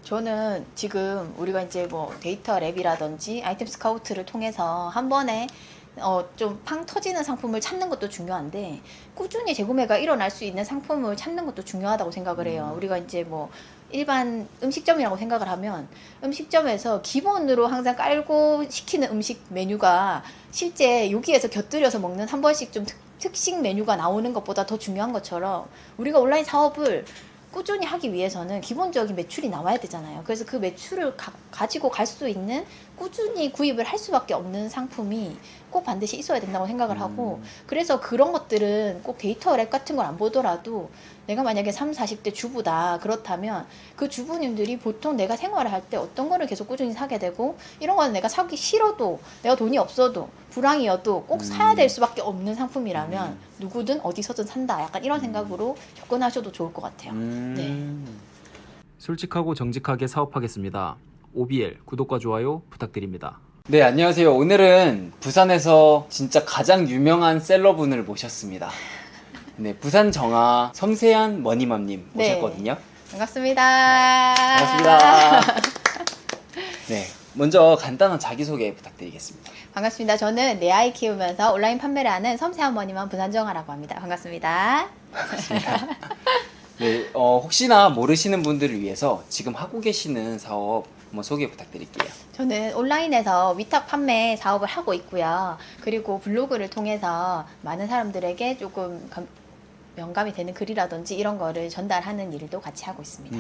저는 지금 우리가 이제 뭐 데이터 랩이라든지 아이템 스카우트를 통해서 한 번에 좀 팡 터지는 상품을 찾는 것도 중요한데 꾸준히 재구매가 일어날 수 있는 상품을 찾는 것도 중요하다고 생각을 해요. 우리가 이제 뭐 일반 음식점이라고 생각을 하면 음식점에서 기본으로 항상 깔고 시키는 음식 메뉴가 실제 여기에서 곁들여서 먹는 한 번씩 좀 특식 메뉴가 나오는 것보다 더 중요한 것처럼 우리가 온라인 사업을 꾸준히 하기 위해서는 기본적인 매출이 나와야 되잖아요. 그래서 그 매출을 가지고 갈 수 있는 꾸준히 구입을 할 수밖에 없는 상품이 꼭 반드시 있어야 된다고 생각을 하고 그래서 그런 것들은 꼭 데이터 랩 같은 걸 안 보더라도 내가 만약에 30, 40대 주부다 그렇다면 그 주부님들이 보통 내가 생활을 할 때 어떤 거를 계속 꾸준히 사게 되고 이런 거는 내가 사기 싫어도 내가 돈이 없어도 불황이어도 꼭 사야 될 수밖에 없는 상품이라면 누구든 어디서든 산다 약간 이런 생각으로 접근하셔도 좋을 것 같아요. 네. 솔직하고 정직하게 사업하겠습니다. OBL 구독과 좋아요 부탁드립니다. 네, 안녕하세요. 오늘은 부산에서 진짜 가장 유명한 셀러분을 모셨습니다. 네, 부산 정아 섬세한 머니맘님 네. 모셨거든요. 반갑습니다. 반갑습니다. 네, 먼저 간단한 자기소개 부탁드리겠습니다. 반갑습니다. 저는 내 아이 키우면서 온라인 판매를 하는 섬세한 머니맘 부산정아라고 합니다. 반갑습니다. 네, 혹시나 모르시는 분들을 위해서 지금 하고 계시는 사업 한번 소개 부탁드릴게요. 저는 온라인에서 위탁 판매 사업을 하고 있고요. 그리고 블로그를 통해서 많은 사람들에게 조금 영감이 되는 글이라든지 이런 거를 전달하는 일도 같이 하고 있습니다.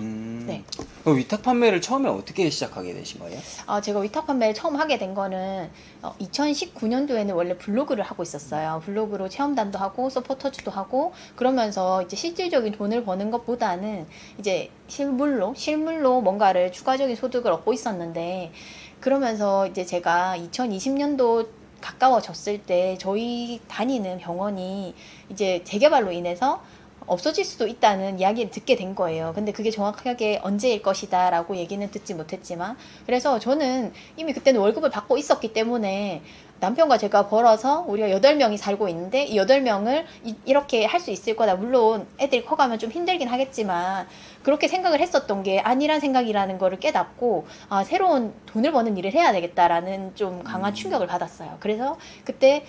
네. 그럼 위탁 판매를 처음에 어떻게 시작하게 되신 거예요? 제가 위탁 판매를 처음 하게 된 거는 2019년도에는 원래 블로그를 하고 있었어요. 블로그로 체험단도 하고 서포터즈도 하고 그러면서 이제 실질적인 돈을 버는 것보다는 이제 실물로 뭔가를 추가적인 소득을 얻고 있었는데 그러면서 이제 제가 2020년도 가까워졌을 때 저희 다니는 병원이 이제 재개발로 인해서 없어질 수도 있다는 이야기를 듣게 된 거예요. 근데 그게 정확하게 언제일 것이다 라고 얘기는 듣지 못했지만 그래서 저는 이미 그때는 월급을 받고 있었기 때문에 남편과 제가 벌어서 우리가 8명이 살고 있는데 이 8명을 이렇게 할 수 있을 거다. 물론 애들이 커가면 좀 힘들긴 하겠지만 그렇게 생각을 했었던 게 아니란 생각이라는 거를 깨닫고 새로운 돈을 버는 일을 해야 되겠다라는 좀 강한 충격을 받았어요. 그래서 그때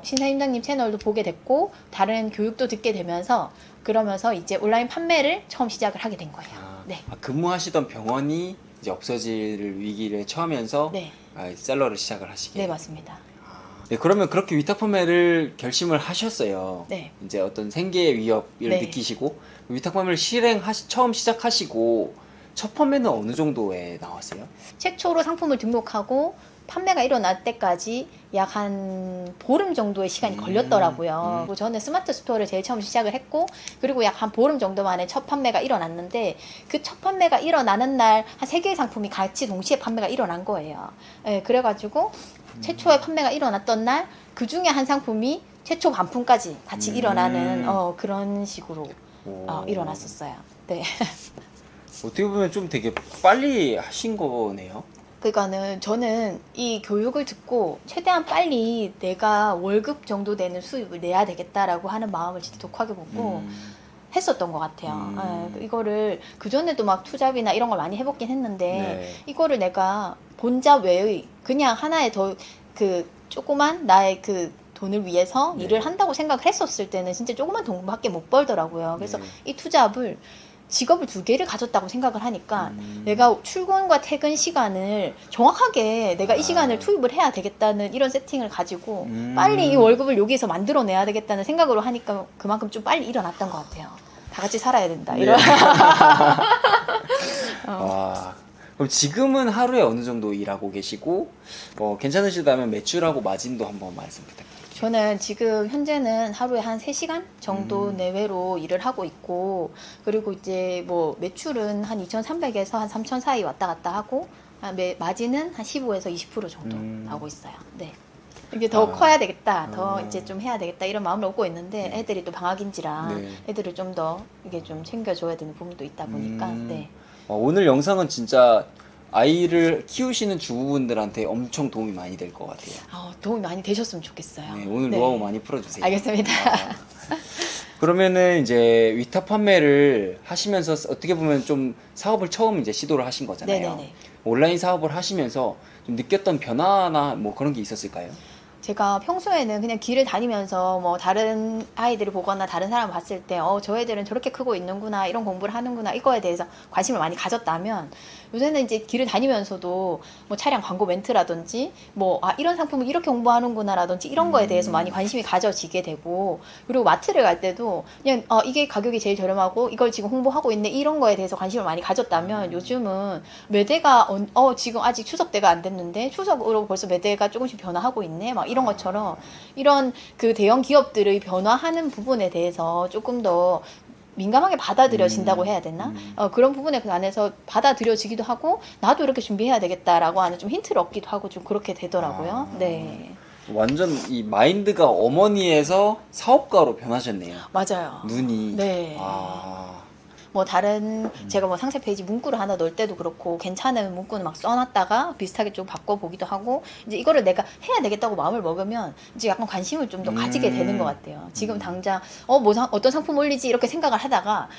신사임당님 채널도 보게 됐고 다른 교육도 듣게 되면서 그러면서 이제 온라인 판매를 처음 시작을 하게 된 거예요. 네. 근무하시던 병원이 이제 없어질 위기를 처하면서 네. 셀러를 시작을 하시게. 네, 맞습니다. 네, 그러면 그렇게 위탁 판매를 결심을 하셨어요. 네. 이제 어떤 생계의 위협을 네. 느끼시고 위탁 판매를 처음 시작하시고 첫 판매는 어느 정도에 나왔어요? 최초로 상품을 등록하고 판매가 일어날 때까지 약 한 보름 정도의 시간이 걸렸더라고요. 그리고 저는 스마트 스토어를 제일 처음 시작을 했고 그리고 약 한 보름 정도 만에 첫 판매가 일어났는데 그 첫 판매가 일어나는 날 한 3개의 상품이 같이 동시에 판매가 일어난 거예요. 네, 그래가지고 최초의 판매가 일어났던 날 그 중에 한 상품이 최초 반품까지 같이 일어나는 그런 식으로 일어났었어요. 네. 어떻게 보면 좀 되게 빨리 하신 거네요. 그러니까는 저는 이 교육을 듣고 최대한 빨리 내가 월급 정도 되는 수입을 내야 되겠다라고 하는 마음을 진짜 독하게 먹고 했었던 것 같아요. 이거를 그전에도 막 투잡이나 이런 걸 많이 해봤긴 했는데 네. 이거를 내가 본자 외의 그냥 하나의 더 조그만 나의 돈을 위해서 네. 일을 한다고 생각을 했었을 때는 진짜 조그만 돈밖에 못 벌더라고요. 그래서 네. 이 투잡을 직업을 2개를 가졌다고 생각을 하니까 내가 출근과 퇴근 시간을 정확하게 내가 이 시간을 투입을 해야 되겠다는 이런 세팅을 가지고 빨리 이 월급을 여기서 만들어내야 되겠다는 생각으로 하니까 그만큼 좀 빨리 일어났던 것 같아요. 다 같이 살아야 된다. 네. 이런. 와, 그럼 지금은 하루에 어느 정도 일하고 계시고 괜찮으시다면 매출하고 마진도 한번 말씀 부탁드릴게요. 저는 지금 현재는 하루에 한 3시간 정도 내외로 일을 하고 있고 그리고 이제 뭐 매출은 한 2,300에서 한 3,000 사이 왔다 갔다 하고 마진은 한 15에서 20% 정도 나오고 있어요. 네. 이게 더 커야 되겠다, 더 이제 좀 해야 되겠다 이런 마음을 얻고 있는데 애들이 또 방학인지라 네. 애들을 좀 더 이게 좀 챙겨줘야 되는 부분도 있다 보니까 네. 오늘 영상은 진짜 아이를 키우시는 주부분들한테 엄청 도움이 많이 될 것 같아요. 도움이 많이 되셨으면 좋겠어요. 네, 오늘 네. 노하우 많이 풀어주세요. 알겠습니다. 그러면은 이제 위탁 판매를 하시면서 어떻게 보면 좀 사업을 처음 이제 시도를 하신 거잖아요. 네네네. 온라인 사업을 하시면서 좀 느꼈던 변화나 뭐 그런 게 있었을까요? 제가 평소에는 그냥 길을 다니면서 뭐 다른 아이들을 보거나 다른 사람을 봤을 때 저 애들은 저렇게 크고 있는구나, 이런 공부를 하는구나, 이거에 대해서 관심을 많이 가졌다면, 요새는 이제 길을 다니면서도 뭐 차량 광고 멘트라든지 뭐 이런 상품을 이렇게 공부하는구나라든지 이런 거에 대해서 많이 관심이 가져지게 되고, 그리고 마트를 갈 때도 그냥 이게 가격이 제일 저렴하고 이걸 지금 홍보하고 있네, 이런 거에 대해서 관심을 많이 가졌다면, 요즘은 매대가 지금 아직 추석 때가 안 됐는데 추석으로 벌써 매대가 조금씩 변화하고 있네, 막 이런 것처럼, 이런 그 대형 기업들의 변화하는 부분에 대해서 조금 더 민감하게 받아들여진다고 해야 되나? 그런 부분에 관해서 받아들여지기도 하고, 나도 이렇게 준비해야 되겠다라고 하는 좀 힌트를 얻기도 하고, 좀 그렇게 되더라고요. 네. 완전 이 마인드가 어머니에서 사업가로 변하셨네요. 맞아요. 눈이. 네. 뭐 다른 제가 뭐 상세 페이지 문구를 하나 넣을 때도 그렇고, 괜찮은 문구는 막 써놨다가 비슷하게 좀 바꿔보기도 하고, 이제 이거를 내가 해야 되겠다고 마음을 먹으면 이제 약간 관심을 좀 더 가지게 되는 것 같아요. 지금 당장 어떤 상품 올리지 이렇게 생각을 하다가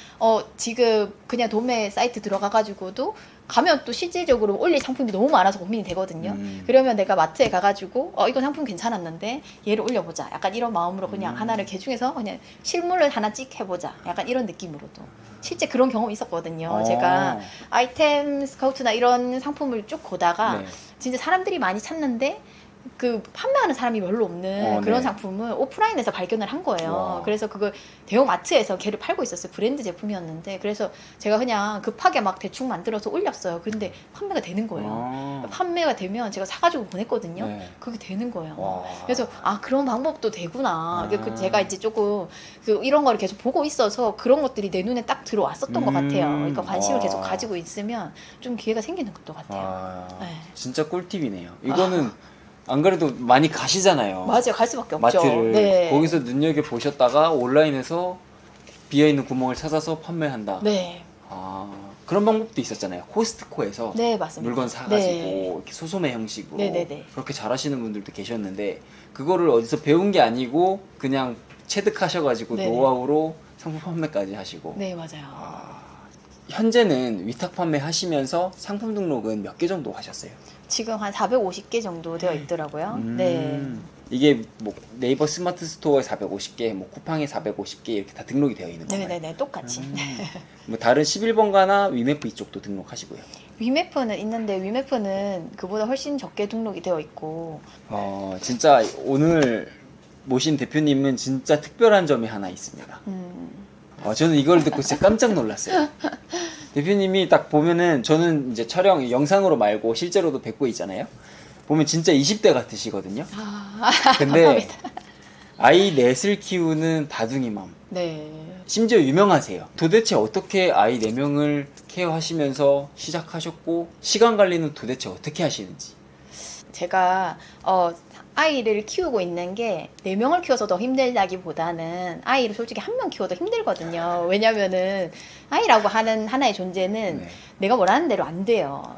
지금 그냥 도매 사이트 들어가가지고도 가면 또 실질적으로 올릴 상품이 너무 많아서 고민이 되거든요. 그러면 내가 마트에 가가지고 이거 상품 괜찮았는데 얘를 올려보자, 약간 이런 마음으로 그냥 하나를 개중해서 그냥 실물을 하나 찍 해보자, 약간 이런 느낌으로도 실제 그런 경험이 있었거든요. 제가 아이템 스카우트나 이런 상품을 쭉 보다가 네. 진짜 사람들이 많이 찾는데 그 판매하는 사람이 별로 없는 그런 네. 상품을 오프라인에서 발견을 한 거예요. 와. 그래서 그걸 대형 마트에서 걔를 팔고 있었어요. 브랜드 제품이었는데, 그래서 제가 그냥 급하게 막 대충 만들어서 올렸어요. 근데 판매가 되는 거예요. 판매가 되면 제가 사가지고 보냈거든요. 네. 그게 되는 거예요. 와. 그래서 그런 방법도 되구나. 제가 이제 조금 이런 거를 계속 보고 있어서 그런 것들이 내 눈에 딱 들어왔었던 것 같아요. 그러니까 관심을 와. 계속 가지고 있으면 좀 기회가 생기는 것도 같아요. 네. 진짜 꿀팁이네요. 이거는 안 그래도 많이 가시잖아요. 맞아요. 갈 수밖에 없죠. 마트를. 네. 거기서 눈여겨 보셨다가 온라인에서 비어있는 구멍을 찾아서 판매한다. 네. 그런 방법도 있었잖아요. 코스트코에서 네, 맞습니다. 물건 사가지고 네. 이렇게 소소매 형식으로 네네네. 그렇게 잘하시는 분들도 계셨는데, 그거를 어디서 배운 게 아니고 그냥 체득하셔가지고 네네. 노하우로 상품 판매까지 하시고. 네, 맞아요. 현재는 위탁 판매 하시면서 상품 등록은 몇 개 정도 하셨어요? 지금 한 450개 정도 되어 있더라고요. 네. 이게 뭐 네이버 스마트 스토어에 450개, 뭐 쿠팡에 450개 이렇게 다 등록이 되어 있는 건가요? 네네네, 똑같이. 뭐 다른 11번가나 위메프 이쪽도 등록하시고요. 위메프는 있는데, 위메프는 그보다 훨씬 적게 등록이 되어 있고. 진짜 오늘 모신 대표님은 진짜 특별한 점이 하나 있습니다. 저는 이걸 듣고 진짜 깜짝 놀랐어요. 대표님이 딱 보면은, 저는 이제 촬영 영상으로 말고 실제로도 뵙고 있잖아요. 보면 진짜 20대 같으시거든요. 근데 감사합니다. 아이 넷을 키우는 다둥이맘. 네. 심지어 유명하세요. 도대체 어떻게 아이 4명을 케어하시면서 시작하셨고, 시간 관리는 도대체 어떻게 하시는지. 제가 아이를 키우고 있는 게 4명을 키워서 더 힘들다기보다는, 아이를 솔직히 1명 키워도 힘들거든요. 왜냐면은 아이라고 하는 하나의 존재는 네. 내가 원하는 대로 안 돼요.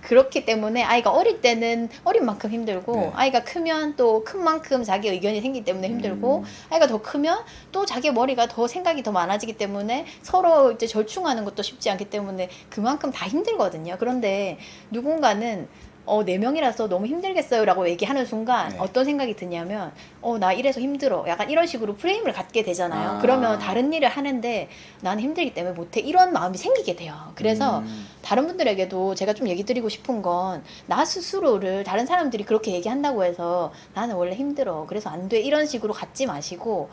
그렇기 때문에 아이가 어릴 때는 어린 만큼 힘들고, 네. 아이가 크면 또 큰 만큼 자기 의견이 생기기 때문에 힘들고, 아이가 더 크면 또 자기 머리가 더 생각이 더 많아지기 때문에 서로 이제 절충하는 것도 쉽지 않기 때문에 그만큼 다 힘들거든요. 그런데 누군가는 4명이라서 너무 힘들겠어요 라고 얘기하는 순간 네. 어떤 생각이 드냐면, 나 이래서 힘들어, 약간 이런 식으로 프레임을 갖게 되잖아요. 그러면 다른 일을 하는데 나는 힘들기 때문에 못해, 이런 마음이 생기게 돼요. 그래서 다른 분들에게도 제가 좀 얘기 드리고 싶은 건, 나 스스로를 다른 사람들이 그렇게 얘기한다고 해서 나는 원래 힘들어, 그래서 안 돼, 이런 식으로 갖지 마시고,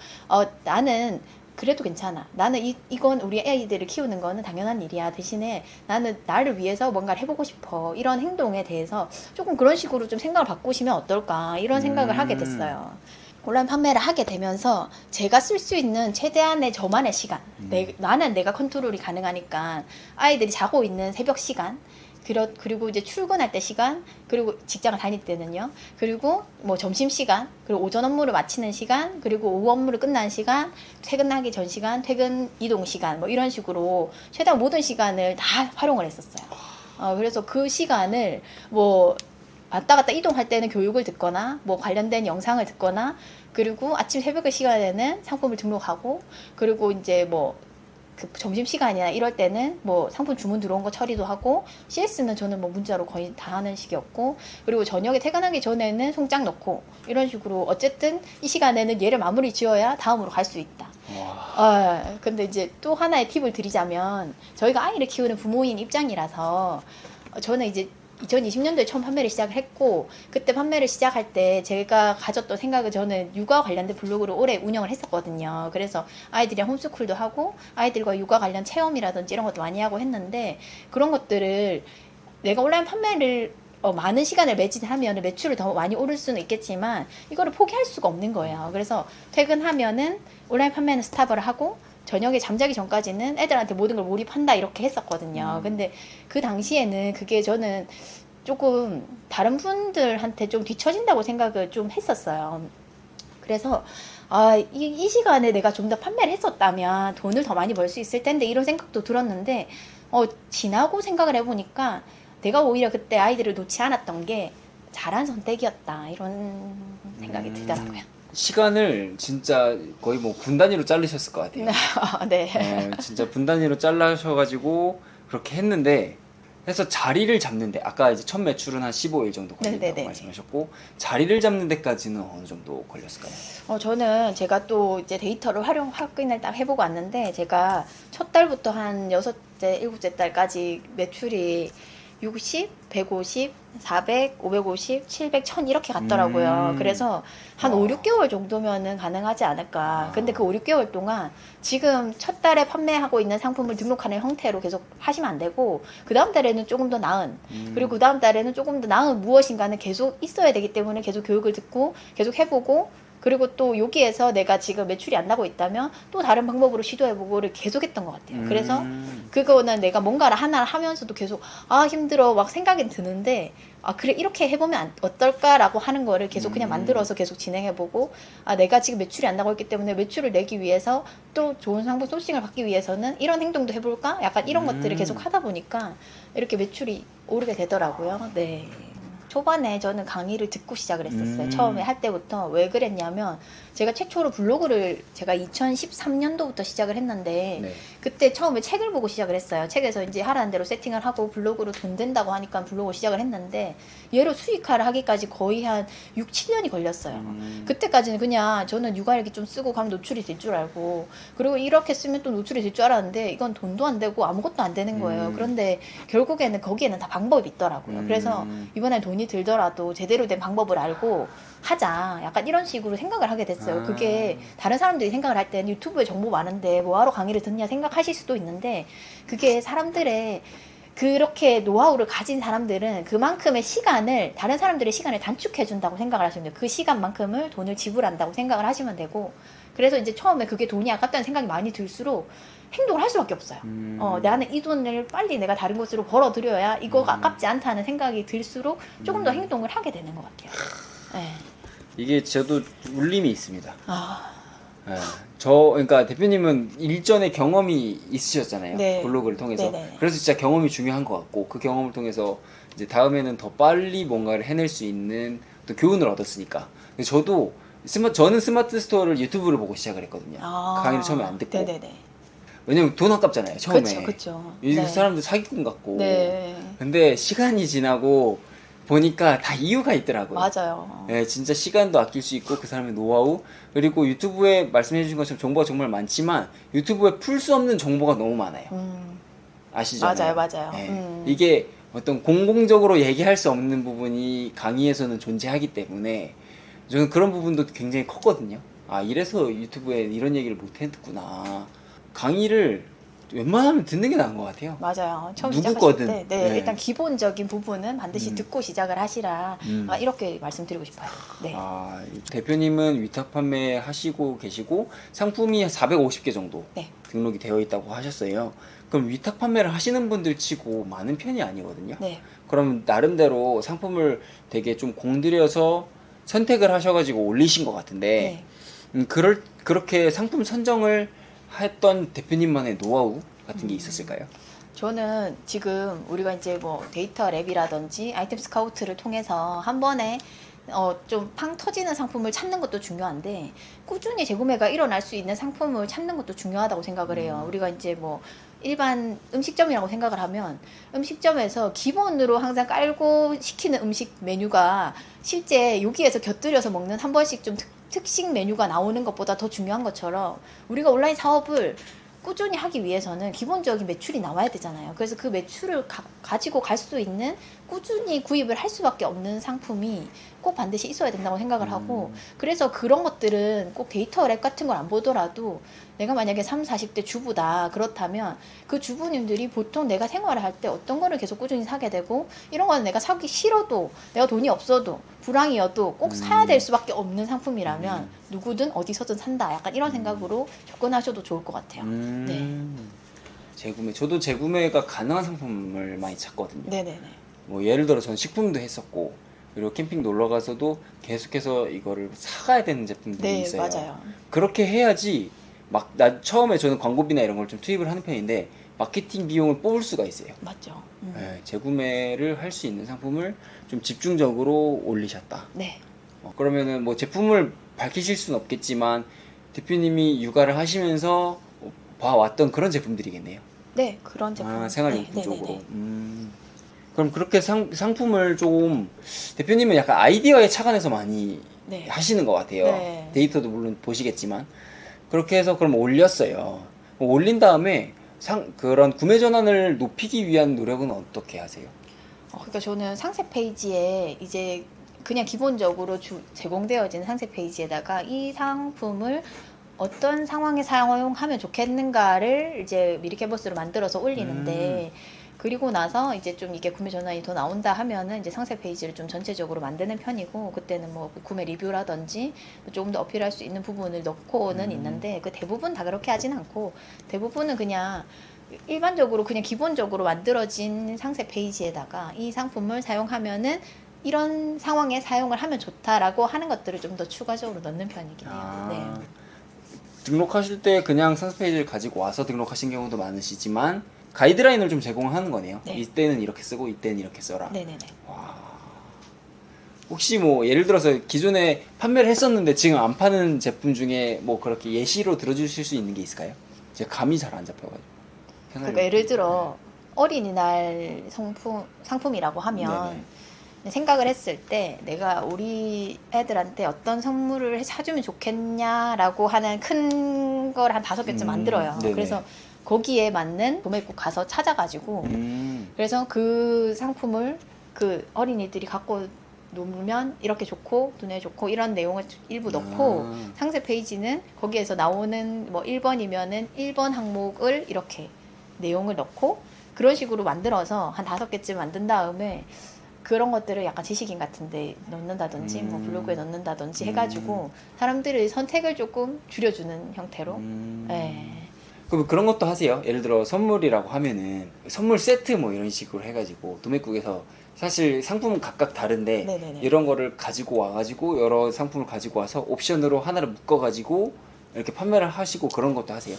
나는 그래도 괜찮아, 나는 이건 우리 아이들을 키우는 거는 당연한 일이야, 대신에 나는 나를 위해서 뭔가를 해보고 싶어, 이런 행동에 대해서 조금 그런 식으로 좀 생각을 바꾸시면 어떨까, 이런 생각을 하게 됐어요. 온라인 판매를 하게 되면서 제가 쓸 수 있는 최대한의 저만의 시간, 나는 내가 컨트롤이 가능하니까, 아이들이 자고 있는 새벽 시간, 그리고 이제 출근할 때 시간, 그리고 직장을 다닐 때는요, 그리고 뭐 점심시간, 그리고 오전 업무를 마치는 시간, 그리고 오후 업무를 끝난 시간, 퇴근하기 전 시간, 퇴근 이동 시간, 뭐 이런 식으로 최대한 모든 시간을 다 활용을 했었어요. 그래서 그 시간을 뭐 왔다 갔다 이동할 때는 교육을 듣거나 뭐 관련된 영상을 듣거나, 그리고 아침 새벽 시간에는 상품을 등록하고, 그리고 이제 뭐 그 점심 시간이나 이럴 때는 뭐 상품 주문 들어온 거 처리도 하고, CS는 저는 뭐 문자로 거의 다 하는 식이었고, 그리고 저녁에 퇴근하기 전에는 송장 넣고, 이런 식으로 어쨌든 이 시간에는 얘를 마무리 지어야 다음으로 갈 수 있다. 근데 이제 또 하나의 팁을 드리자면, 저희가 아이를 키우는 부모인 입장이라서 저는 이제 2020년도에 처음 판매를 시작을 했고, 그때 판매를 시작할 때 제가 가졌던 생각은, 저는 육아 관련된 블로그를 오래 운영을 했었거든요. 그래서 아이들이랑 홈스쿨도 하고 아이들과 육아 관련 체험이라든지 이런 것도 많이 하고 했는데, 그런 것들을 내가 온라인 판매를 많은 시간을 매진하면 매출을 더 많이 오를 수는 있겠지만 이거를 포기할 수가 없는 거예요. 그래서 퇴근하면은 온라인 판매는 스탑을 하고, 저녁에 잠자기 전까지는 애들한테 모든 걸 몰입한다, 이렇게 했었거든요. 근데 그 당시에는 그게 저는 조금 다른 분들한테 좀 뒤처진다고 생각을 좀 했었어요. 그래서 이 시간에 내가 좀 더 판매를 했었다면 돈을 더 많이 벌 수 있을 텐데, 이런 생각도 들었는데, 지나고 생각을 해보니까 내가 오히려 그때 아이들을 놓지 않았던 게 잘한 선택이었다, 이런 생각이 들더라고요. 시간을 진짜 거의 뭐 분 단위로 자르셨을 것 같아요. 네. 진짜 분 단위로 잘라셔가지고 그렇게 했는데, 해서 자리를 잡는데, 아까 이제 첫 매출은 한 15일 정도 걸린다고 네네네. 말씀하셨고, 자리를 잡는 데까지는 어느 정도 걸렸을까요? 저는 제가 또 이제 데이터를 확인을 딱 해보고 왔는데, 제가 첫 달부터 한 6째, 7째 달까지 매출이 60, 150, 400, 550, 700, 1000 이렇게 갔더라고요. 그래서 한 5, 6개월 정도면은 가능하지 않을까. 근데 그 5, 6개월 동안 지금 첫 달에 판매하고 있는 상품을 등록하는 형태로 계속 하시면 안 되고, 그 다음 달에는 조금 더 나은, 그리고 그 다음 달에는 조금 더 나은 무엇인가는 계속 있어야 되기 때문에 계속 교육을 듣고 계속 해보고, 그리고 또 여기에서 내가 지금 매출이 안 나고 있다면 또 다른 방법으로 시도해보고를 계속했던 것 같아요. 그래서 그거는 내가 뭔가를 하나 하면서도 계속 힘들어 막 생각이 드는데, 그래 이렇게 해보면 어떨까라고 하는 거를 계속 그냥 만들어서 계속 진행해보고, 내가 지금 매출이 안 나고 있기 때문에 매출을 내기 위해서, 또 좋은 상품 소싱을 받기 위해서는 이런 행동도 해볼까? 약간 이런 것들을 계속 하다 보니까 이렇게 매출이 오르게 되더라고요. 네. 초반에 저는 강의를 듣고 시작을 했었어요. 처음에 할 때부터. 왜 그랬냐면, 제가 최초로 블로그를 제가 2013년도부터 시작을 했는데, 네. 그때 처음에 책을 보고 시작을 했어요. 책에서 이제 하라는 대로 세팅을 하고 블로그로 돈 된다고 하니까 블로그 시작을 했는데, 얘로 수익화를 하기까지 거의 한 6, 7년이 걸렸어요. 그때까지는 그냥 저는 육아일기 좀 쓰고 가면 노출이 될 줄 알고, 그리고 이렇게 쓰면 또 노출이 될 줄 알았는데, 이건 돈도 안 되고 아무것도 안 되는 거예요. 그런데 결국에는 거기에는 다 방법이 있더라고요. 그래서 이번에 돈이 들더라도 제대로 된 방법을 알고 하자, 약간 이런 식으로 생각을 하게 됐어요. 그게 다른 사람들이 생각을 할 때는 유튜브에 정보 많은데 뭐하러 강의를 듣냐 생각하실 수도 있는데, 그게 사람들의 그렇게 노하우를 가진 사람들은 그만큼의 시간을, 다른 사람들의 시간을 단축해 준다고 생각을 하시면 돼요. 그 시간만큼을 돈을 지불한다고 생각을 하시면 되고, 그래서 이제 처음에 그게 돈이 아깝다는 생각이 많이 들수록 행동을 할 수밖에 없어요. 나는 이 돈을 빨리 내가 다른 곳으로 벌어들여야 이거가 아깝지 않다는 생각이 들수록 조금 더 행동을 하게 되는 것 같아요. 네. 이게 저도 울림이 있습니다. 네. 그러니까 대표님은 일전에 경험이 있으셨잖아요. 네. 블로그를 통해서. 네네. 그래서 진짜 경험이 중요한 것 같고, 그 경험을 통해서 이제 다음에는 더 빨리 뭔가를 해낼 수 있는 또 교훈을 얻었으니까. 저도 저는 스마트 스토어를 유튜브를 보고 시작을 했거든요. 강의를 처음에 안 듣고. 네네네. 왜냐면 돈 아깝잖아요, 처음에. 그쵸. 요즘 네. 사람들 사기꾼 같고. 네. 근데 시간이 지나고 보니까 다 이유가 있더라고요. 맞아요. 네, 진짜 시간도 아낄 수 있고, 그 사람의 노하우, 그리고 유튜브에 말씀해 주신 것처럼 정보가 정말 많지만 유튜브에 풀 수 없는 정보가 너무 많아요. 아시잖아요. 맞아요. 네. 이게 어떤 공공적으로 얘기할 수 없는 부분이 강의에서는 존재하기 때문에 저는 그런 부분도 굉장히 컸거든요. 이래서 유튜브에 이런 얘기를 못 했구나. 강의를 웬만하면 듣는 게 나은 것 같아요. 맞아요. 처음 누구거든. 시작하실 때, 네. 일단 기본적인 부분은 반드시 듣고 시작을 하시라. 이렇게 말씀드리고 싶어요. 네. 대표님은 위탁 판매 하시고 계시고 상품이 450개 정도 네. 등록이 되어 있다고 하셨어요. 그럼 위탁 판매를 하시는 분들 치고 많은 편이 아니거든요. 네. 그럼 나름대로 상품을 되게 좀 공들여서 선택을 하셔가지고 올리신 것 같은데, 그렇게 상품 선정을 했던 대표님만의 노하우 같은 게 있었을까요? 저는 지금 우리가 이제 뭐 데이터 랩이라든지 아이템 스카우트를 통해서 한 번에 좀 팡 터지는 상품을 찾는 것도 중요한데 꾸준히 재구매가 일어날 수 있는 상품을 찾는 것도 중요하다고 생각을 해요. 우리가 이제 뭐 일반 음식점이라고 생각을 하면 음식점에서 기본으로 항상 깔고 시키는 음식 메뉴가 실제 여기에서 곁들여서 먹는 한 번씩 좀 특식 메뉴가 나오는 것보다 더 중요한 것처럼 우리가 온라인 사업을 꾸준히 하기 위해서는 기본적인 매출이 나와야 되잖아요. 그래서 그 매출을 가지고 갈 수 있는 꾸준히 구입을 할 수밖에 없는 상품이 꼭 반드시 있어야 된다고 생각을 하고 그래서 그런 것들은 꼭 데이터 랩 같은 걸 안 보더라도 내가 만약에 30, 40대 주부다 그렇다면 그 주부님들이 보통 내가 생활을 할 때 어떤 거를 계속 꾸준히 사게 되고 이런 거는 내가 사기 싫어도 내가 돈이 없어도 불황이어도 꼭 사야 될 수밖에 없는 상품이라면 누구든 어디서든 산다 약간 이런 생각으로 접근하셔도 좋을 것 같아요. 네. 재구매. 저도 재구매가 가능한 상품을 많이 찾거든요. 네네네. 뭐 예를 들어 전 식품도 했었고 그리고 캠핑 놀러 가서도 계속해서 이거를 사가야 되는 제품들이 네, 있어요. 맞아요. 그렇게 해야지 막 처음에 저는 광고비나 이런 걸 좀 투입을 하는 편인데 마케팅 비용을 뽑을 수가 있어요. 맞죠. 네, 재구매를 할 수 있는 상품을 좀 집중적으로 올리셨다. 네. 그러면은 뭐 제품을 밝히실 수는 없겠지만 대표님이 육아를 하시면서 봐왔던 그런 제품들이겠네요. 네, 그런 제품. 생활용품 네, 쪽으로. 네네네. 그럼 그렇게 상품을 좀 대표님은 약간 아이디어에 착안해서 많이 네. 하시는 것 같아요. 네. 데이터도 물론 보시겠지만 그렇게 해서 그럼 올렸어요. 올린 다음에 그런 구매 전환을 높이기 위한 노력은 어떻게 하세요? 그러니까 저는 상세 페이지에 이제 그냥 기본적으로 제공되어진 상세 페이지에다가 이 상품을 어떤 상황에 사용하면 좋겠는가를 이제 미리 캐버스로 만들어서 올리는데 그리고 나서 이제 좀 이게 구매 전환이 더 나온다 하면은 이제 상세 페이지를 좀 전체적으로 만드는 편이고 그때는 뭐 구매 리뷰라든지 조금 더 어필할 수 있는 부분을 넣고는 있는데 그 대부분 다 그렇게 하진 않고 대부분은 그냥 일반적으로 그냥 기본적으로 만들어진 상세 페이지에다가 이 상품을 사용하면은 이런 상황에 사용을 하면 좋다라고 하는 것들을 좀 더 추가적으로 넣는 편이긴 해요. 네. 등록하실 때 그냥 상세 페이지를 가지고 와서 등록하신 경우도 많으시지만 가이드라인을 좀 제공하는 거네요. 네. 이때는 이렇게 쓰고 이때는 이렇게 써라. 네네네. 와. 혹시 뭐 예를 들어서 기존에 판매를 했었는데 지금 안 파는 제품 중에 뭐 그렇게 예시로 들어주실 수 있는 게 있을까요? 제가 감이 잘 안 잡혀가지고. 그러니까 예를 들어 어린이날 상품이라고 하면 네네. 생각을 했을 때 내가 우리 애들한테 어떤 선물을 사주면 좋겠냐라고 하는 큰 걸 한 5개쯤 만들어요. 네네. 그래서 거기에 맞는 구매국 가서 찾아가지고 그래서 그 상품을 그 어린이들이 갖고 놓으면 이렇게 좋고 눈에 좋고 이런 내용을 일부 넣고 상세 페이지는 거기에서 나오는 뭐 1번이면은 1번 항목을 이렇게 내용을 넣고 그런 식으로 만들어서 한 5개쯤 만든 다음에 그런 것들을 약간 지식인 같은데 넣는다든지 뭐 블로그에 넣는다든지 해가지고 사람들의 선택을 조금 줄여주는 형태로 네. 그럼 그런 것도 하세요? 예를 들어 선물이라고 하면은 선물 세트 뭐 이런 식으로 해가지고 도매국에서 사실 상품은 각각 다른데 네네네. 이런 거를 가지고 와가지고 여러 상품을 가지고 와서 옵션으로 하나를 묶어가지고 이렇게 판매를 하시고 그런 것도 하세요?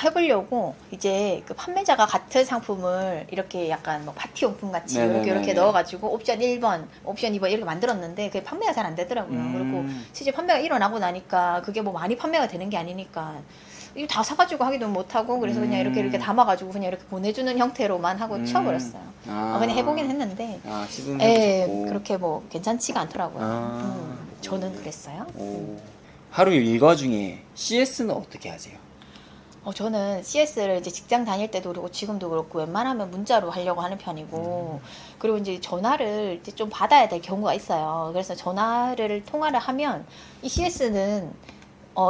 해보려고 이제 그 판매자가 같은 상품을 이렇게 약간 뭐 파티용품 같이 네네네네. 이렇게 넣어가지고 옵션 1번, 옵션 2번 이렇게 만들었는데 그게 판매가 잘 안 되더라고요. 그리고 실제 판매가 일어나고 나니까 그게 뭐 많이 판매가 되는 게 아니니까 이거 다 사가지고 하기도 못하고 그래서 그냥 이렇게 담아가지고 그냥 이렇게 보내주는 형태로만 하고 치워버렸어요. 그냥 해보긴 했는데 시도는 예, 해보셨고. 그렇게 뭐 괜찮지가 않더라고요. 아. 저는 그랬어요. 하루 일과 중에 CS는 어떻게 하세요? 저는 CS를 이제 직장 다닐 때도 그렇고 지금도 그렇고 웬만하면 문자로 하려고 하는 편이고 그리고 이제 전화를 이제 좀 받아야 될 경우가 있어요. 그래서 통화를 하면 이 CS는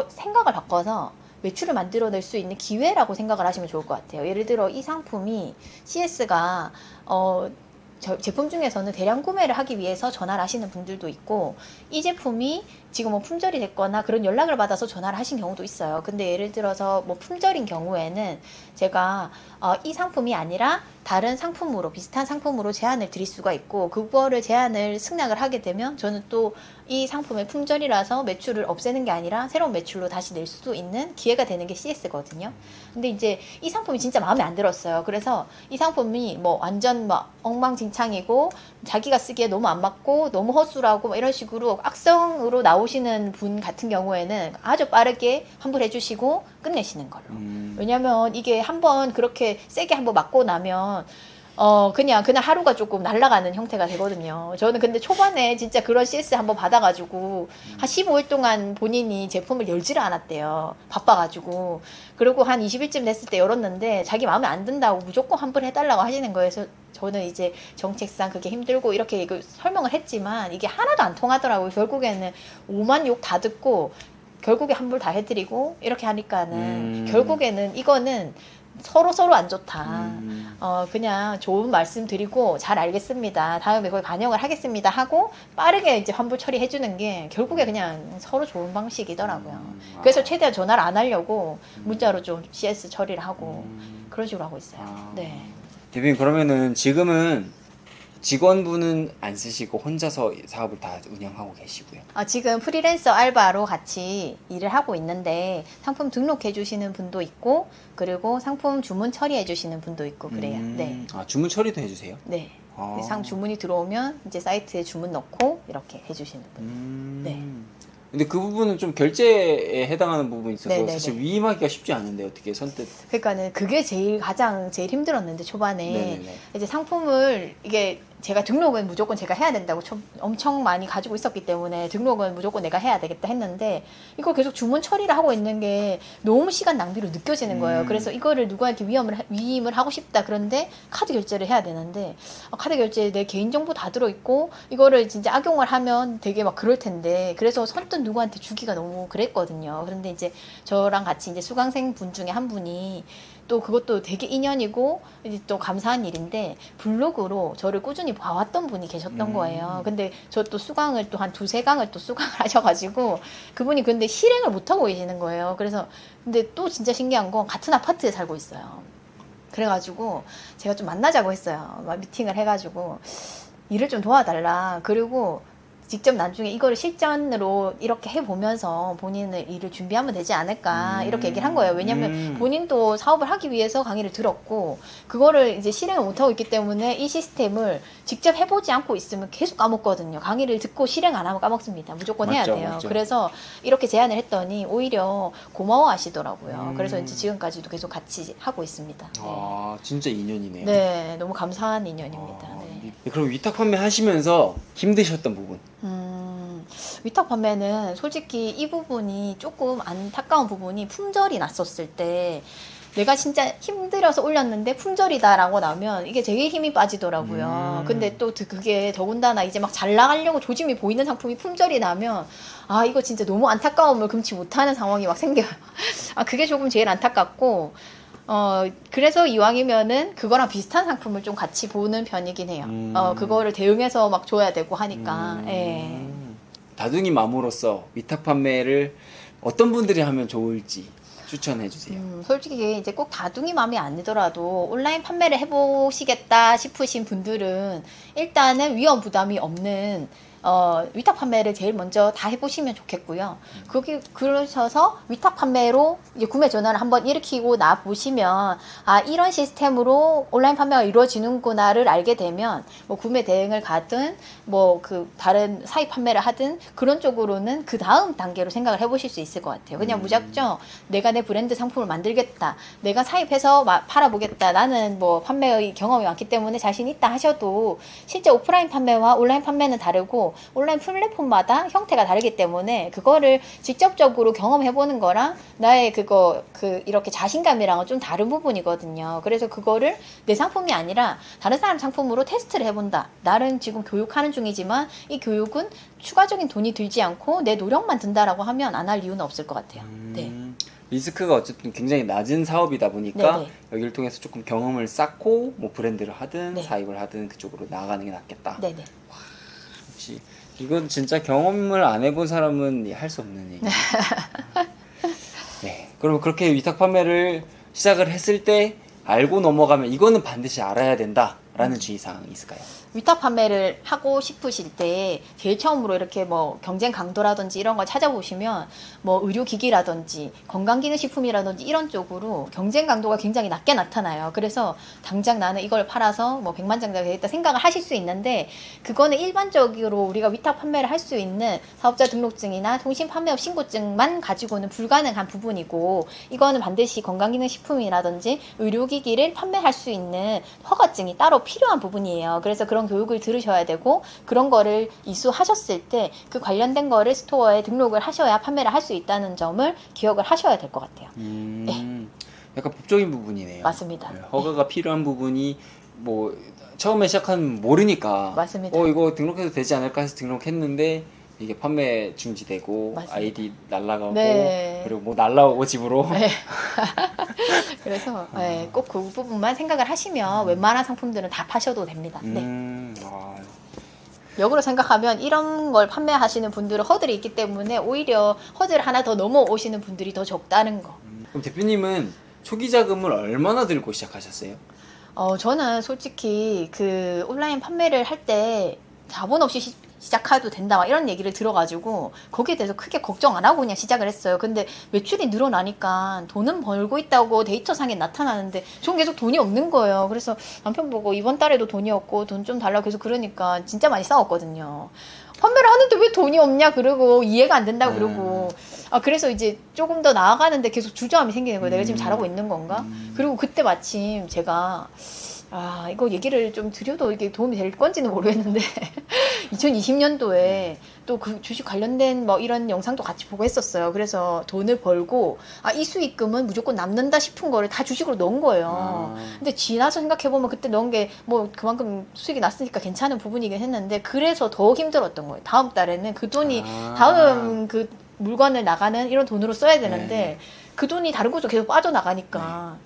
생각을 바꿔서 매출을 만들어낼 수 있는 기회라고 생각을 하시면 좋을 것 같아요. 예를 들어 이 상품이 CS가 제품 중에서는 대량 구매를 하기 위해서 전화를 하시는 분들도 있고 이 제품이 지금 뭐 품절이 됐거나 그런 연락을 받아서 전화를 하신 경우도 있어요. 근데 예를 들어서 뭐 품절인 경우에는 제가 이 상품이 아니라 다른 상품으로 비슷한 상품으로 제안을 드릴 수가 있고 그거를 제안을 승낙을 하게 되면 저는 또 이 상품의 품절이라서 매출을 없애는 게 아니라 새로운 매출로 다시 낼 수도 있는 기회가 되는 게 CS거든요. 근데 이제 이 상품이 진짜 마음에 안 들었어요. 그래서 이 상품이 뭐 완전 막 엉망진창이고 자기가 쓰기에 너무 안 맞고 너무 허술하고 이런 식으로 악성으로 나오시는 분 같은 경우에는 아주 빠르게 환불해 주시고 끝내시는 걸로. 왜냐면 이게 한번 그렇게 세게 한번 맞고 나면 그냥 하루가 조금 날아가는 형태가 되거든요. 저는 근데 초반에 진짜 그런 CS 한번 받아가지고 한 15일 동안 본인이 제품을 열지를 않았대요. 바빠가지고. 그리고 한 20일쯤 됐을 때 열었는데 자기 마음에 안 든다고 무조건 환불해달라고 하시는 거예요. 그래서 저는 이제 정책상 그게 힘들고 이렇게 설명을 했지만 이게 하나도 안 통하더라고요. 결국에는 오만 욕 다 듣고 결국에 환불 다 해드리고 이렇게 하니까는 결국에는 이거는 서로 안 좋다. 그냥 좋은 말씀 드리고 잘 알겠습니다. 다음에 거기 반영을 하겠습니다 하고 빠르게 이제 환불 처리해주는 게 결국에 그냥 서로 좋은 방식이더라고요. 그래서 최대한 전화를 안 하려고 문자로 좀 CS 처리를 하고 그런 식으로 하고 있어요. 네. 대표님 그러면은 지금은 직원분은 안 쓰시고 혼자서 사업을 다 운영하고 계시고요. 지금 프리랜서 알바로 같이 일을 하고 있는데 상품 등록해 주시는 분도 있고 그리고 상품 주문 처리해 주시는 분도 있고 그래요. 네. 주문 처리도 해주세요? 네. 상 주문이 들어오면 이제 사이트에 주문 넣고 이렇게 해주시는 분. 네. 근데 그 부분은 좀 결제에 해당하는 부분이 있어서 네네네. 사실 위임하기가 쉽지 않은데 어떻게 선뜻. 그러니까는 그게 가장 제일 힘들었는데 초반에 네네네. 이제 상품을 이게 제가 등록은 무조건 제가 해야 된다고 엄청 많이 가지고 있었기 때문에 등록은 무조건 내가 해야 되겠다 했는데 이걸 계속 주문 처리를 하고 있는 게 너무 시간 낭비로 느껴지는 거예요. 그래서 이거를 누구한테 위임을 하고 싶다. 그런데 카드 결제를 해야 되는데 카드 결제에 내 개인정보 다 들어있고 이거를 진짜 악용을 하면 되게 막 그럴 텐데 그래서 선뜻 누구한테 주기가 너무 그랬거든요. 그런데 이제 저랑 같이 이제 수강생 분 중에 한 분이 또 그것도 되게 인연이고 이제 또 감사한 일인데 블로그로 저를 꾸준히 봐왔던 분이 계셨던 거예요. 근데 저 또 수강을 또 한 두세 강을 또 수강을 하셔가지고 그분이 근데 실행을 못하고 계시는 거예요. 그래서 근데 또 진짜 신기한 건 같은 아파트에 살고 있어요. 그래가지고 제가 좀 만나자고 했어요. 막 미팅을 해가지고 일을 좀 도와달라. 그리고 직접 나중에 이거를 실전으로 이렇게 해보면서 본인의 일을 준비하면 되지 않을까 이렇게 얘기를 한 거예요. 왜냐면 본인도 사업을 하기 위해서 강의를 들었고 그거를 이제 실행을 못하고 있기 때문에 이 시스템을 직접 해보지 않고 있으면 계속 까먹거든요. 강의를 듣고 실행 안 하면 까먹습니다. 무조건 해야 돼요. 맞죠. 그래서 이렇게 제안을 했더니 오히려 고마워 하시더라고요. 그래서 이제 지금까지도 계속 같이 하고 있습니다. 네. 진짜 인연이네요. 네, 너무 감사한 인연입니다. 네. 그럼 위탁 판매 하시면서 힘드셨던 부분? 위탁 판매는 솔직히 이 부분이 조금 안타까운 부분이 품절이 났었을 때 내가 진짜 힘들어서 올렸는데 품절이다라고 나면 이게 되게 힘이 빠지더라고요. 근데 또 그게 더군다나 이제 막 잘 나가려고 조짐이 보이는 상품이 품절이 나면 이거 진짜 너무 안타까움을 금치 못하는 상황이 막 생겨요. 그게 조금 제일 안타깝고 그래서 이왕이면은 그거랑 비슷한 상품을 좀 같이 보는 편이긴 해요. 그거를 대응해서 막 줘야 되고 하니까. 예. 다둥이 맘으로서 위탁 판매를 어떤 분들이 하면 좋을지 추천해 주세요. 솔직히 이제 꼭 다둥이 맘이 아니더라도 온라인 판매를 해보시겠다 싶으신 분들은 일단은 위험 부담이 없는 위탁 판매를 제일 먼저 다 해보시면 좋겠고요. 그러셔서 위탁 판매로 이제 구매 전환을 한번 일으키고 나 보시면 이런 시스템으로 온라인 판매가 이루어지는구나를 알게 되면 뭐 구매 대행을 가든 뭐 그 다른 사입 판매를 하든 그런 쪽으로는 그 다음 단계로 생각을 해보실 수 있을 것 같아요. 그냥 무작정 내가 내 브랜드 상품을 만들겠다, 내가 사입해서 팔아보겠다, 나는 뭐 판매의 경험이 많기 때문에 자신 있다 하셔도 실제 오프라인 판매와 온라인 판매는 다르고 온라인 플랫폼마다 형태가 다르기 때문에 그거를 직접적으로 경험해보는 거랑 나의 이렇게 자신감이랑은 좀 다른 부분이거든요. 그래서 그거를 내 상품이 아니라 다른 사람 상품으로 테스트를 해본다. 나는 지금 교육하는 중이지만 이 교육은 추가적인 돈이 들지 않고 내 노력만 든다라고 하면 안 할 이유는 없을 것 같아요. 네. 리스크가 어쨌든 굉장히 낮은 사업이다 보니까 네네. 여기를 통해서 조금 경험을 쌓고 뭐 브랜드를 하든 네. 사입을 하든 그쪽으로 나아가는 게 낫겠다. 네네. 그렇지. 이건 진짜 경험을 안 해본 사람은 할 수 없는 얘기. 네. 그럼 그렇게 위탁 판매를 시작을 했을 때 알고 넘어가면 이거는 반드시 알아야 된다라는 주의사항이 있을까요? 위탁 판매를 하고 싶으실 때 제일 처음으로 이렇게 뭐 경쟁 강도라든지 이런 걸 찾아보시면 뭐 의료기기라든지 건강기능식품이라든지 이런 쪽으로 경쟁 강도가 굉장히 낮게 나타나요. 그래서 당장 나는 이걸 팔아서 뭐 100만 장 되겠다 생각을 하실 수 있는데, 그거는 일반적으로 우리가 위탁 판매를 할 수 있는 사업자 등록증이나 통신판매업 신고증만 가지고는 불가능한 부분이고, 이거는 반드시 건강기능식품이라든지 의료기기를 판매할 수 있는 허가증이 따로 필요한 부분이에요. 그래서 그런 교육을 들으셔야 되고, 그런 거를 이수하셨을 때 그 관련된 거를 스토어에 등록을 하셔야 판매를 할 수 있다는 점을 기억을 하셔야 될 것 같아요. 약간 법적인 부분이네요. 맞습니다. 네, 허가가 필요한 부분이 뭐 처음에 시작하면 모르니까 맞습니다. 이거 등록해도 되지 않을까 해서 등록했는데 이게 판매 중지되고 맞습니다. 아이디 날라가고 네. 그리고 뭐 날라오고 집으로 네. 그래서 네, 꼭 그 부분만 생각을 하시면 웬만한 상품들은 다 파셔도 됩니다. 네. 아, 역으로 생각하면 이런 걸 판매하시는 분들은 허들이 있기 때문에 오히려 허들 하나 더 넘어오시는 분들이 더 적다는 거. 그럼 대표님은 초기 자금을 얼마나 들고 시작하셨어요? 저는 솔직히 그 온라인 판매를 할 때 자본 없이 시작해도 된다 막 이런 얘기를 들어가지고 거기에 대해서 크게 걱정 안 하고 그냥 시작을 했어요. 근데 매출이 늘어나니까 돈은 벌고 있다고 데이터상에 나타나는데 전 계속 돈이 없는 거예요. 그래서 남편 보고 이번 달에도 돈이 없고 돈 좀 달라고 계속 그러니까 진짜 많이 싸웠거든요. 판매를 하는데 왜 돈이 없냐 그러고 이해가 안 된다 그러고 그래서 이제 조금 더 나아가는데 계속 주저함이 생기는 거예요. 내가 지금 잘하고 있는 건가? 그리고 그때 마침 제가 이거 얘기를 좀 드려도 이게 도움이 될 건지는 모르겠는데 2020년도에 또 그 주식 관련된 뭐 이런 영상도 같이 보고 했었어요. 그래서 돈을 벌고 이 수익금은 무조건 남는다 싶은 거를 다 주식으로 넣은 거예요. 근데 지나서 생각해보면 그때 넣은 게 뭐 그만큼 수익이 났으니까 괜찮은 부분이긴 했는데, 그래서 더 힘들었던 거예요. 다음 달에는 그 돈이 다음 그 물건을 나가는 이런 돈으로 써야 되는데 그 돈이 다른 곳으로 계속 빠져나가니까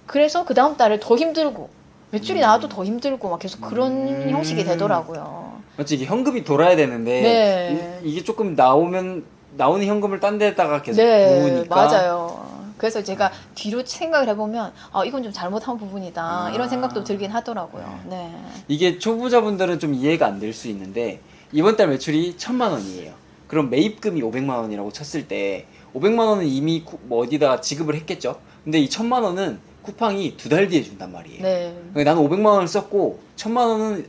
그래서 그 다음 달에 더 힘들고 매출이 나와도 더 힘들고 막 계속 그런 형식이 되더라고요. 맞지, 이게 현금이 돌아야 되는데 네. 이게 조금 나오는 현금을 딴 데다가 계속 네, 모으니까 맞아요. 그래서 제가 뒤로 생각을 해보면 이건 좀 잘못한 부분이다 이런 생각도 들긴 하더라고요. 네. 이게 초보자분들은 좀 이해가 안 될 수 있는데 이번 달 매출이 1,000만 원이에요. 그럼 매입금이 500만 원이라고 쳤을 때 500만 원은 이미 뭐 어디다 지급을 했겠죠. 근데 이 1,000만 원은 쿠팡이 2달 뒤에 준단 말이에요. 네. 나는 500만 원을 썼고 1,000만 원은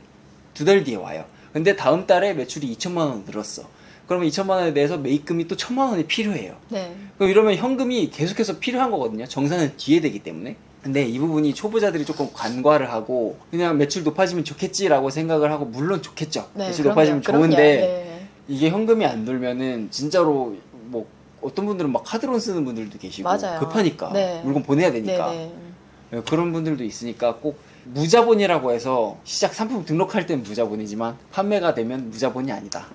2달 뒤에 와요. 근데 다음 달에 매출이 2,000만 원 늘었어. 그러면 2,000만 원에 대해서 매입금이 또 1,000만 원이 필요해요. 네. 그럼 이러면 현금이 계속해서 필요한 거거든요. 정산은 뒤에 되기 때문에. 근데 이 부분이 초보자들이 조금 간과를 하고 그냥 매출 높아지면 좋겠지라고 생각을 하고, 물론 좋겠죠. 네, 매출 그럼요. 높아지면 그럼요. 좋은데 네. 이게 현금이 안 돌면은 진짜로 뭐 어떤 분들은 막 카드론 쓰는 분들도 계시고 맞아요. 급하니까 네. 물건 보내야 되니까 네. 그런 분들도 있으니까 꼭 무자본이라고 해서 시작 상품 등록할 땐 무자본이지만 판매가 되면 무자본이 아니다.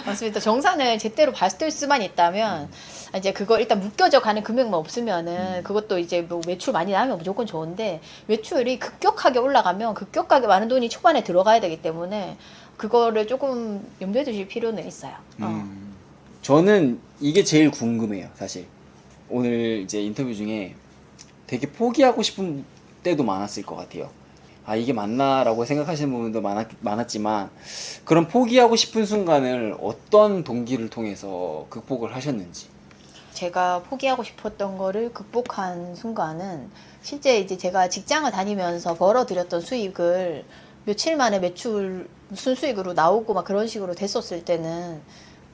맞습니다. 정산을 제대로 받을 수만 있다면 이제 그거 일단 묶여져 가는 금액만 없으면은 그것도 이제 뭐 매출 많이 나면 무조건 좋은데, 매출이 급격하게 올라가면 급격하게 많은 돈이 초반에 들어가야 되기 때문에 그거를 조금 염두에 두실 필요는 있어요. 저는 이게 제일 궁금해요, 사실. 오늘 이제 인터뷰 중에 되게 포기하고 싶은 때도 많았을 것 같아요. 이게 맞나라고 생각하시는 부분도 많았지만 그런 포기하고 싶은 순간을 어떤 동기를 통해서 극복을 하셨는지. 제가 포기하고 싶었던 거를 극복한 순간은 실제 이제 제가 직장을 다니면서 벌어들였던 수익을 며칠 만에 매출 무슨 수익으로 나오고 막 그런 식으로 됐었을 때는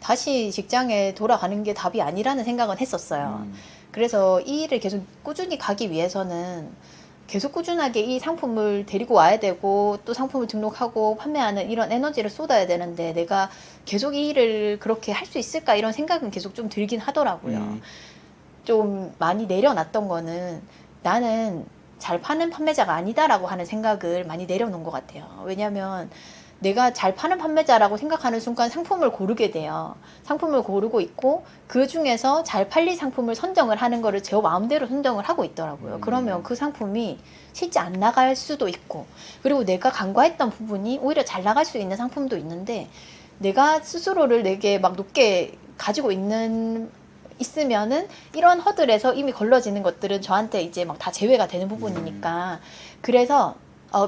다시 직장에 돌아가는 게 답이 아니라는 생각은 했었어요. 그래서 이 일을 계속 꾸준히 가기 위해서는 계속 꾸준하게 이 상품을 데리고 와야 되고 또 상품을 등록하고 판매하는 이런 에너지를 쏟아야 되는데 내가 계속 이 일을 그렇게 할 수 있을까 이런 생각은 계속 좀 들긴 하더라고요. 좀 많이 내려놨던 거는 나는 잘 파는 판매자가 아니다라고 하는 생각을 많이 내려놓은 것 같아요. 왜냐하면 내가 잘 파는 판매자라고 생각하는 순간 상품을 고르게 돼요. 상품을 고르고 있고 그 중에서 잘 팔릴 상품을 선정을 하는 거를 제 마음대로 선정을 하고 있더라고요. 그러면 그 상품이 실제 안 나갈 수도 있고, 그리고 내가 간과했던 부분이 오히려 잘 나갈 수 있는 상품도 있는데, 내가 스스로를 내게 막 높게 가지고 있으면은 이런 허들에서 이미 걸러지는 것들은 저한테 이제 막 다 제외가 되는 부분이니까, 그래서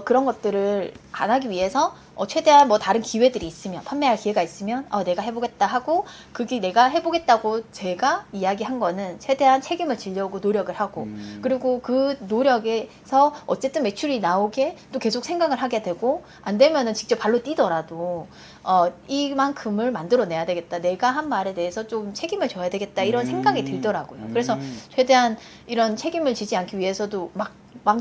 그런 것들을 안 하기 위해서 최대한 뭐 다른 기회들이 있으면, 판매할 기회가 있으면 내가 해보겠다 하고, 그게 내가 해보겠다고 제가 이야기한 거는 최대한 책임을 지려고 노력을 하고, 그리고 그 노력에서 어쨌든 매출이 나오게 또 계속 생각을 하게 되고, 안 되면은 직접 발로 뛰더라도 이만큼을 만들어내야 되겠다, 내가 한 말에 대해서 좀 책임을 져야 되겠다, 이런 생각이 들더라고요. 그래서 최대한 이런 책임을 지지 않기 위해서도 막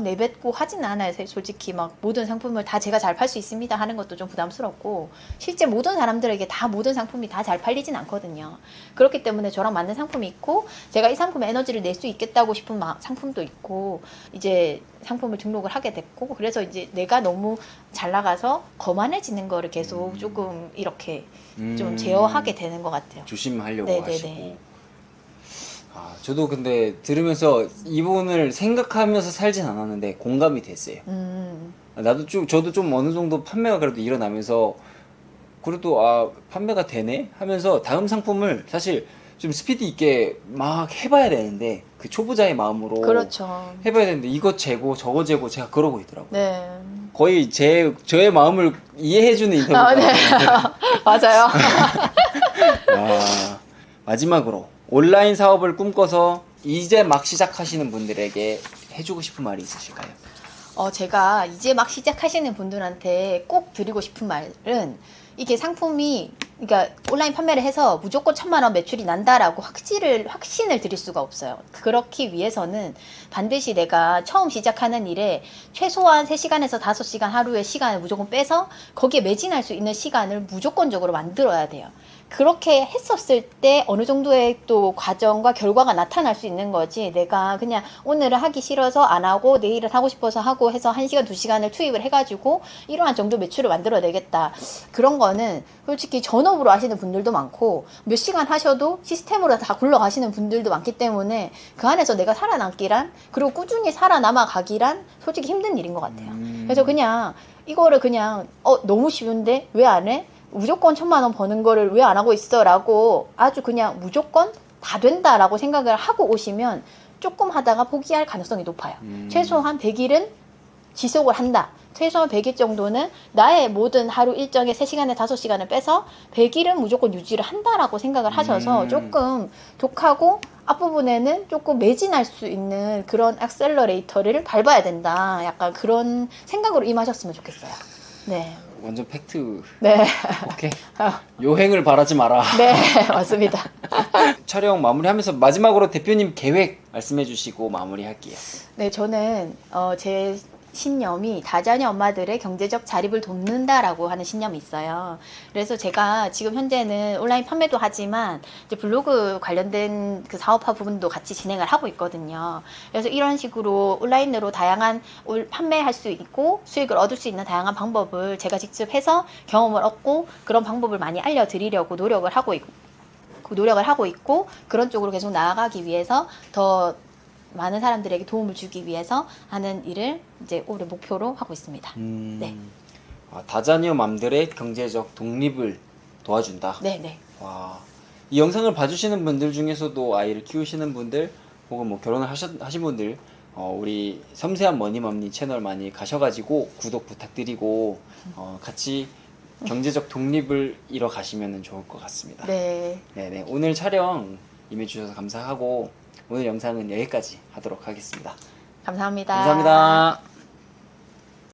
내뱉고 하진 않아요. 솔직히 막 모든 상품을 다 제가 잘 팔 수 있습니다 하는 것도 좀 부담스럽고, 실제 모든 사람들에게 다 모든 상품이 다 잘 팔리진 않거든요. 그렇기 때문에 저랑 맞는 상품이 있고, 제가 이 상품에 에너지를 낼 수 있겠다고 싶은 상품도 있고, 이제 상품을 등록을 하게 됐고, 그래서 이제 내가 너무 잘 나가서 거만해지는 거를 계속 조금 이렇게 좀 제어하게 되는 것 같아요. 조심하려고 네네네. 하시고. 저도 근데 들으면서 이 부분을 생각하면서 살진 않았는데 공감이 됐어요. 저도 좀 어느 정도 판매가 그래도 일어나면서, 그래도 판매가 되네 하면서 다음 상품을 사실 좀 스피드 있게 막 해봐야 되는데, 그 초보자의 마음으로 그렇죠. 해봐야 되는데, 이것 재고 저거 재고 제가 그러고 있더라고요. 네. 거의 저의 마음을 이해해주는 인터뷰가 네. 맞아요. 마지막으로 온라인 사업을 꿈꿔서 이제 막 시작하시는 분들에게 해주고 싶은 말이 있으실까요? 제가 이제 막 시작하시는 분들한테 꼭 드리고 싶은 말은, 이게 상품이, 그러니까 온라인 판매를 해서 무조건 1,000만 원 매출이 난다라고 확신을 드릴 수가 없어요. 그렇기 위해서는 반드시 내가 처음 시작하는 일에 최소한 3시간에서 5시간 하루의 시간을 무조건 빼서 거기에 매진할 수 있는 시간을 무조건적으로 만들어야 돼요. 그렇게 했었을 때 어느 정도의 또 과정과 결과가 나타날 수 있는 거지, 내가 그냥 오늘은 하기 싫어서 안 하고 내일은 하고 싶어서 하고 해서 1시간, 2시간을 투입을 해가지고 이러한 정도 매출을 만들어내겠다, 그런 거는 솔직히 전업으로 하시는 분들도 많고 몇 시간 하셔도 시스템으로 다 굴러가시는 분들도 많기 때문에, 그 안에서 내가 살아남기란, 그리고 꾸준히 살아남아 가기란 솔직히 힘든 일인 것 같아요. 그래서 그냥 이거를 그냥 너무 쉬운데 왜 안 해? 무조건 1,000만 원 버는 거를 왜 안 하고 있어? 라고 아주 그냥 무조건 다 된다라고 생각을 하고 오시면 조금 하다가 포기할 가능성이 높아요. 최소한 100일은 지속을 한다. 최소한 100일 정도는 나의 모든 하루 일정에 3시간에 5시간을 빼서 100일은 무조건 유지를 한다라고 생각을 하셔서 조금 독하고 앞부분에는 조금 매진할 수 있는 그런 액셀러레이터를 밟아야 된다, 약간 그런 생각으로 임하셨으면 좋겠어요. 네. 완전 팩트. 네. 오케이. 요행을 바라지 마라. 네, 맞습니다. 촬영 마무리하면서 마지막으로 대표님 계획 말씀해 주시고 마무리할게요. 네, 저는 제 신념이 다자녀 엄마들의 경제적 자립을 돕는다라고 하는 신념이 있어요. 그래서 제가 지금 현재는 온라인 판매도 하지만 이제 블로그 관련된 그 사업화 부분도 같이 진행을 하고 있거든요. 그래서 이런 식으로 온라인으로 다양한 판매할 수 있고 수익을 얻을 수 있는 다양한 방법을 제가 직접 해서 경험을 얻고, 그런 방법을 많이 알려드리려고 노력을 하고 있고, 그런 쪽으로 계속 나아가기 위해서 더 많은 사람들에게 도움을 주기 위해서 하는 일을 이제 올해 목표로 하고 있습니다. 네. 다자녀 맘들의 경제적 독립을 도와준다. 네. 와, 이 영상을 봐주시는 분들 중에서도 아이를 키우시는 분들 혹은 뭐 결혼을 하신 분들, 우리 섬세한 머니맘니 채널 많이 가셔가지고 구독 부탁드리고 같이 경제적 독립을 이뤄 가시면 좋을 것 같습니다. 네. 네네, 오늘 촬영 임해주셔서 감사하고 오늘 영상은 여기까지 하도록 하겠습니다. 감사합니다. 감사합니다.